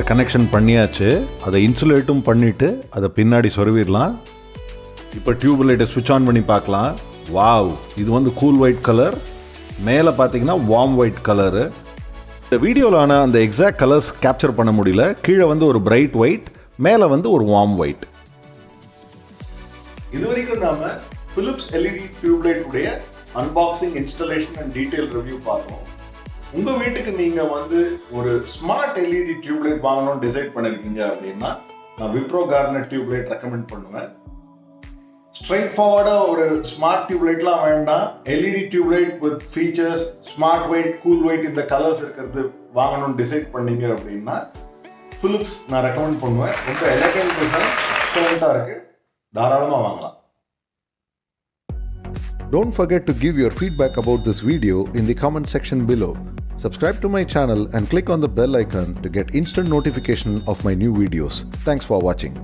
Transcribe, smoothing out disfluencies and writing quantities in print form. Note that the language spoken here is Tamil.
கனெக்ஷன் பண்ணியாச்சு. அதை இன்சுலேட்டும் பண்ணிவிட்டு அதை பின்னாடி சொருவிடலாம். இப்போ டியூப்லைட்டை ஸ்விட்ச் ஆன் பண்ணி பார்க்கலாம். வாவ், இது வந்து கூல் ஒயிட் கலர், மேலே பார்த்தீங்கன்னா வார்ம் ஒயிட் கலரு. இந்த வீடியோவில் ஆனால் அந்த எக்ஸாக்ட் கலர்ஸ் கேப்சர் பண்ண முடியல. கீழே வந்து ஒரு பிரைட் ஒயிட், மேலே வந்து ஒரு வார்ம் ஒயிட். இது வரைக்கும் நாம பிலிப்ஸ் எல்இடி டியூப்லைட் உடைய unboxing, installation and detail review பார்த்தோம். உங்க வீட்டுக்கு நீங்க வந்து ஒரு ஸ்மார்ட் எல்இடி டியூப்லைட் வாங்கணும்னு டிசைட் பண்ணிருக்கீங்க அப்படின்னா நான் விப்ரோ கார்னர் டியூப்லைட் ரெக்கமெண்ட் பண்ணுவேன். ஸ்ட்ரைட் ஃபார்வர்டா ஒரு ஸ்மார்ட் டியூப்லைட்லாம் வேண்டாம், LED tubelight with features, smart white, cool white, இந்த கலர்ஸ் இருக்கிறது வாங்கணும்னு டிசைட் பண்ணீங்க அப்படின்னா பிலிப்ஸ் நான் ரெக்கமெண்ட் பண்ணுவேன். ரொம்ப எலகன்ட் டிசைன், எக்ஸலண்டா இருக்கு, தாராளமாக வாங்கலாம். Don't forget to give your feedback about this video in the comment section below. Subscribe to my channel and click on the bell icon to get instant notification of my new videos. Thanks for watching.